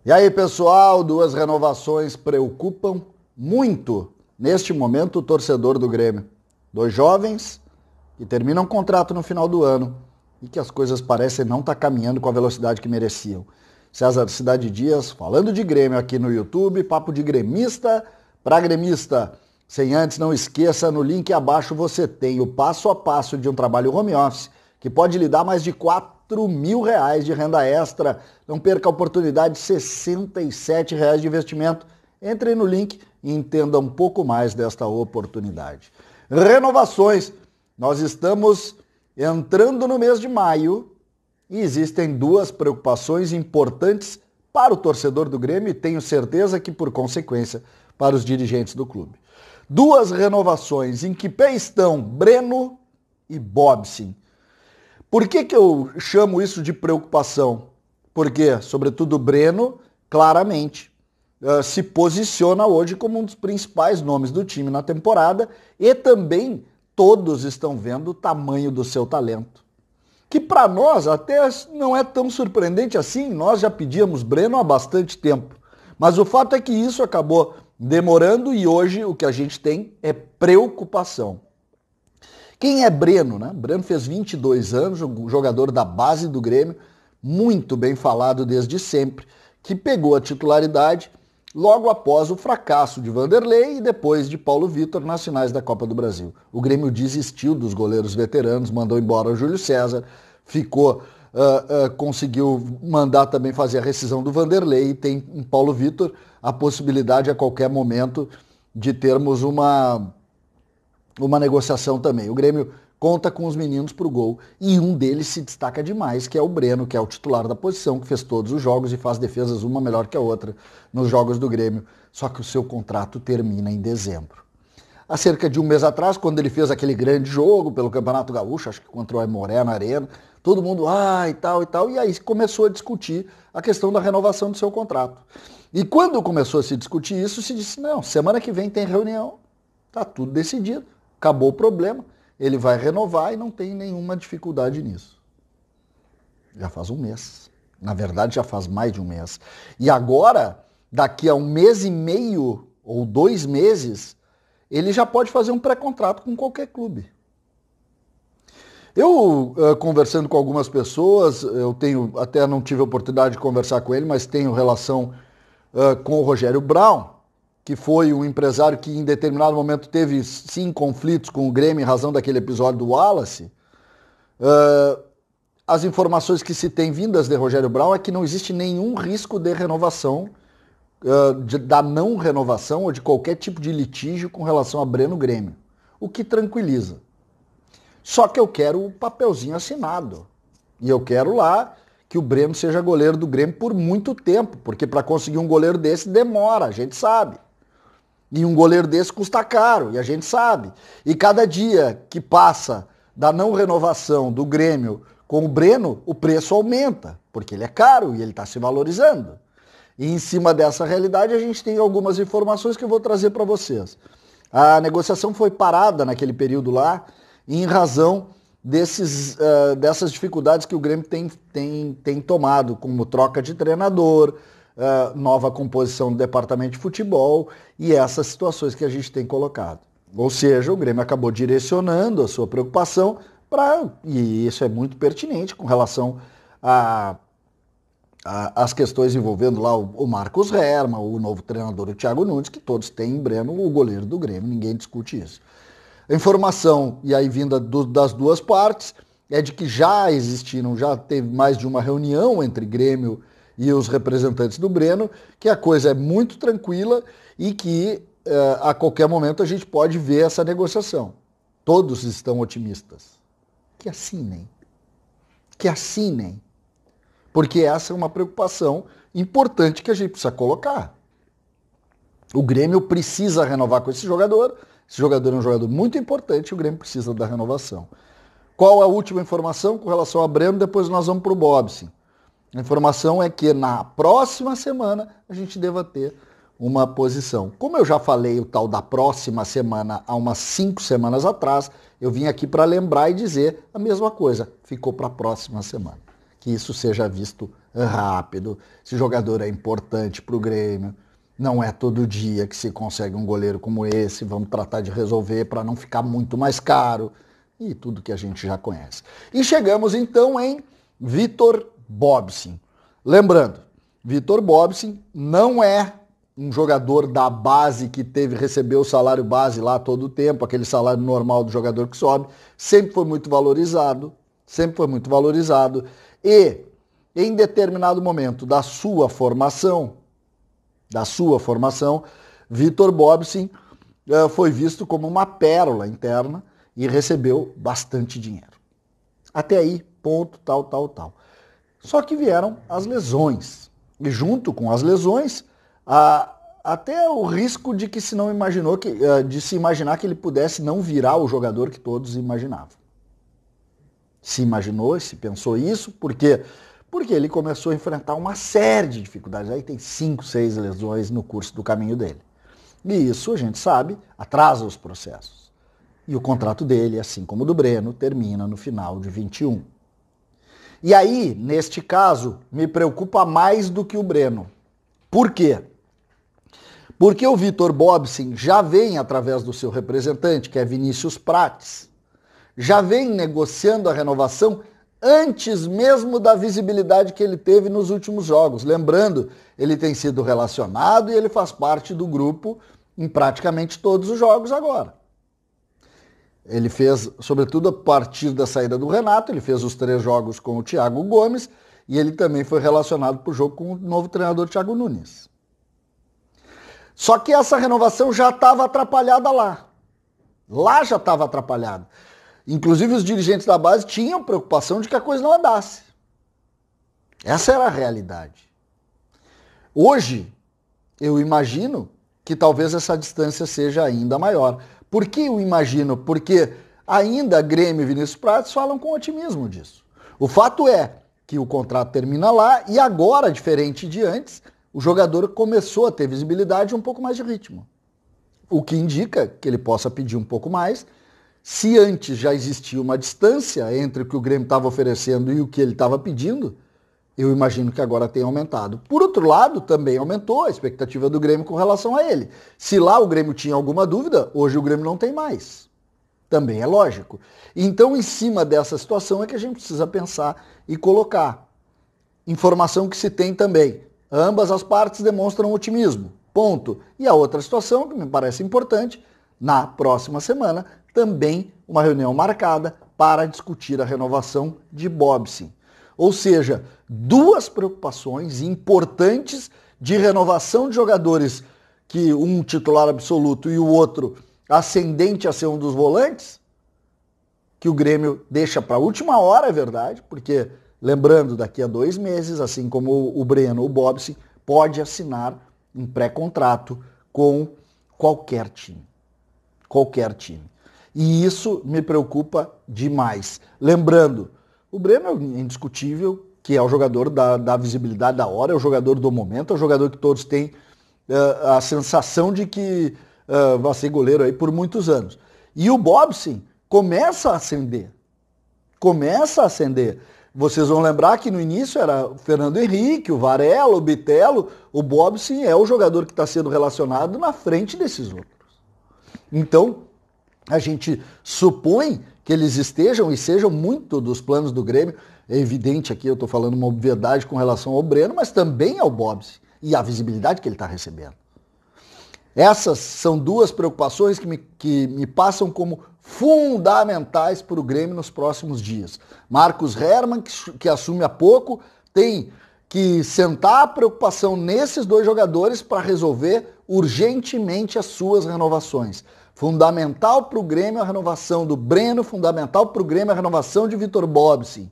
E aí, pessoal, duas renovações preocupam muito, neste momento, o torcedor do Grêmio. Dois jovens que terminam contrato no final do ano e que as coisas parecem não estar caminhando com a velocidade que mereciam. César Cidade Dias, falando de Grêmio aqui no YouTube, papo de gremista para gremista. Sem antes, não esqueça, no link abaixo você tem o passo a passo de um trabalho home office que pode lhe dar mais de R$4.000 de renda extra. Não perca a oportunidade de R$67 de investimento. Entre no link e entenda um pouco mais desta oportunidade. Renovações. Nós estamos entrando no mês de maio e existem duas preocupações importantes para o torcedor do Grêmio e tenho certeza que, por consequência, para os dirigentes do clube. Duas renovações em que pé estão Breno e Bobsin. Por que eu chamo isso de preocupação? Porque, sobretudo, o Breno, claramente, se posiciona hoje como um dos principais nomes do time na temporada e também todos estão vendo o tamanho do seu talento. Que para nós até não é tão surpreendente assim, nós já pedíamos Breno há bastante tempo. Mas o fato é que isso acabou demorando e hoje o que a gente tem é preocupação. Quem é Breno, né? Breno fez 22 anos, jogador da base do Grêmio, muito bem falado desde sempre, que pegou a titularidade logo após o fracasso de Vanderlei e depois de Paulo Vitor nas finais da Copa do Brasil. O Grêmio desistiu dos goleiros veteranos, mandou embora o Júlio César, conseguiu mandar também fazer a rescisão do Vanderlei e tem em Paulo Vitor a possibilidade a qualquer momento de termos uma negociação também. O Grêmio conta com os meninos para o gol e um deles se destaca demais, que é o Breno, que é o titular da posição, que fez todos os jogos e faz defesas uma melhor que a outra nos jogos do Grêmio, só que o seu contrato termina em dezembro. Há cerca de um mês atrás, quando ele fez aquele grande jogo pelo Campeonato Gaúcho, acho que contra o Aimoré na Arena, todo mundo, e tal, e aí começou a discutir a questão da renovação do seu contrato. E quando começou a se discutir isso, se disse, não, semana que vem tem reunião, tá tudo decidido. Acabou o problema, ele vai renovar e não tem nenhuma dificuldade nisso. Já faz um mês. Na verdade, já faz mais de um mês. E agora, daqui a um mês e meio ou 2 meses, ele já pode fazer um pré-contrato com qualquer clube. Eu, conversando com algumas pessoas, até não tive a oportunidade de conversar com ele, mas tenho relação com o Rogério Braun, que foi um empresário que em determinado momento teve, sim, conflitos com o Grêmio em razão daquele episódio do Wallace. As informações que se tem vindas de Rogério Braun é que não existe nenhum risco de renovação, da não renovação ou de qualquer tipo de litígio com relação a Breno Grêmio, o que tranquiliza. Só que eu quero o papelzinho assinado e eu quero lá que o Breno seja goleiro do Grêmio por muito tempo, porque para conseguir um goleiro desse demora, a gente sabe. E um goleiro desse custa caro, e a gente sabe. E cada dia que passa da não renovação do Grêmio com o Breno, o preço aumenta, porque ele é caro e ele está se valorizando. E em cima dessa realidade a gente tem algumas informações que eu vou trazer para vocês. A negociação foi parada naquele período lá, em razão dessas dificuldades que o Grêmio tem tomado, como troca de treinador, nova composição do departamento de futebol e essas situações que a gente tem colocado. Ou seja, o Grêmio acabou direcionando a sua preocupação e isso é muito pertinente com relação às questões envolvendo lá o Marcos Herrmann, o novo treinador, o Thiago Nunes, que todos têm em Breno o goleiro do Grêmio, ninguém discute isso. A informação, e aí vinda das duas partes, é de que já teve mais de uma reunião entre Grêmio e os representantes do Breno, que a coisa é muito tranquila e que a qualquer momento a gente pode ver essa negociação. Todos estão otimistas. Que assinem. Porque essa é uma preocupação importante que a gente precisa colocar. O Grêmio precisa renovar com esse jogador é um jogador muito importante e o Grêmio precisa da renovação. Qual a última informação com relação a Breno? Depois nós vamos para o Bobsin. A informação é que na próxima semana a gente deva ter uma posição. Como eu já falei o tal da próxima semana há umas 5 semanas atrás, eu vim aqui para lembrar e dizer a mesma coisa. Ficou para a próxima semana. que isso seja visto rápido. Esse jogador é importante para o Grêmio. Não é todo dia que se consegue um goleiro como esse. Vamos tratar de resolver para não ficar muito mais caro. E tudo que a gente já conhece. E chegamos então em Vitor Bobsin. Lembrando, Vitor Bobsin não é um jogador da base que recebeu o salário base lá todo o tempo, aquele salário normal do jogador que sobe. Sempre foi muito valorizado. E em determinado momento da sua formação, Vitor Bobsin foi visto como uma pérola interna e recebeu bastante dinheiro. Até aí, ponto, tal. Só que vieram as lesões. E junto com as lesões, até o risco de que de se imaginar que ele pudesse não virar o jogador que todos imaginavam. Se imaginou, se pensou isso, por quê? Porque ele começou a enfrentar uma série de dificuldades. Aí tem 5, 6 lesões no curso do caminho dele. E isso, a gente sabe, atrasa os processos. E o contrato dele, assim como o do Breno, termina no final de 21. E aí, neste caso, me preocupa mais do que o Breno. Por quê? Porque o Vitor Bobsin já vem, através do seu representante, que é Vinícius Prates, já vem negociando a renovação antes mesmo da visibilidade que ele teve nos últimos jogos. Lembrando, ele tem sido relacionado e ele faz parte do grupo em praticamente todos os jogos agora. Ele fez, sobretudo a partir da saída do Renato, ele fez os 3 jogos com o Thiago Gomes e ele também foi relacionado para o jogo com o novo treinador Thiago Nunes. Só que essa renovação já estava atrapalhada lá. Lá já estava atrapalhada. Inclusive os dirigentes da base tinham preocupação de que a coisa não andasse. Essa era a realidade. Hoje, eu imagino que talvez essa distância seja ainda maior. Por que eu imagino? Porque ainda Grêmio e Vinícius Prates falam com otimismo disso. O fato é que o contrato termina lá e agora, diferente de antes, o jogador começou a ter visibilidade e um pouco mais de ritmo. O que indica que ele possa pedir um pouco mais. Se antes já existia uma distância entre o que o Grêmio estava oferecendo e o que ele estava pedindo, eu imagino que agora tenha aumentado. Por outro lado, também aumentou a expectativa do Grêmio com relação a ele. Se lá o Grêmio tinha alguma dúvida, hoje o Grêmio não tem mais. Também é lógico. Então, em cima dessa situação é que a gente precisa pensar e colocar. Informação que se tem também. Ambas as partes demonstram otimismo. Ponto. E a outra situação, que me parece importante, na próxima semana, também uma reunião marcada para discutir a renovação de Bobsin. Ou seja, 2 preocupações importantes de renovação de jogadores, que um titular absoluto e o outro ascendente a ser um dos volantes, que o Grêmio deixa para a última hora, é verdade, porque, lembrando, daqui a 2 meses, assim como o Breno, o Bobsin pode assinar um pré-contrato com qualquer time. E isso me preocupa demais. Lembrando, o Breno é indiscutível, que é o jogador da visibilidade da hora, é o jogador do momento, é o jogador que todos têm a sensação de que vai ser goleiro aí por muitos anos. E o Bobsin começa a acender. Vocês vão lembrar que no início era o Fernando Henrique, o Varela, o Bitelo. O Bobsin é o jogador que está sendo relacionado na frente desses outros. Então, a gente supõe que eles estejam e sejam muito dos planos do Grêmio. É evidente aqui, eu estou falando uma obviedade com relação ao Breno, mas também ao Bobsin e a visibilidade que ele está recebendo. Essas são 2 preocupações que me passam como fundamentais para o Grêmio nos próximos dias. Marcos Herrmann, que assume há pouco, tem que sentar a preocupação nesses 2 jogadores para resolver urgentemente as suas renovações. Fundamental para o Grêmio a renovação do Breno, fundamental para o Grêmio a renovação de Vitor Bobsin.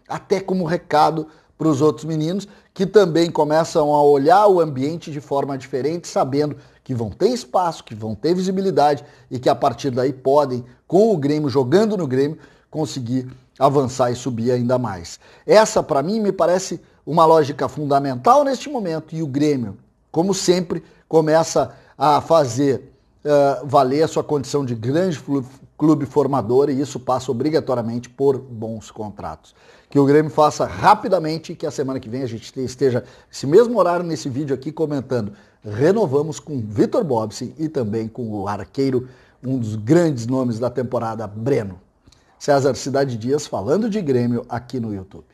Até como recado para os outros meninos que também começam a olhar o ambiente de forma diferente, sabendo que vão ter espaço, que vão ter visibilidade e que a partir daí podem, com o Grêmio, jogando no Grêmio, conseguir avançar e subir ainda mais. Essa, para mim, me parece uma lógica fundamental neste momento e o Grêmio, como sempre, começa a fazer valer a sua condição de grande clube formador, e isso passa obrigatoriamente por bons contratos. Que o Grêmio faça rapidamente e que a semana que vem a gente esteja esse mesmo horário nesse vídeo aqui comentando. Renovamos com Vitor Bobsi e também com o arqueiro, um dos grandes nomes da temporada, Breno. César Cidade Dias falando de Grêmio aqui no YouTube.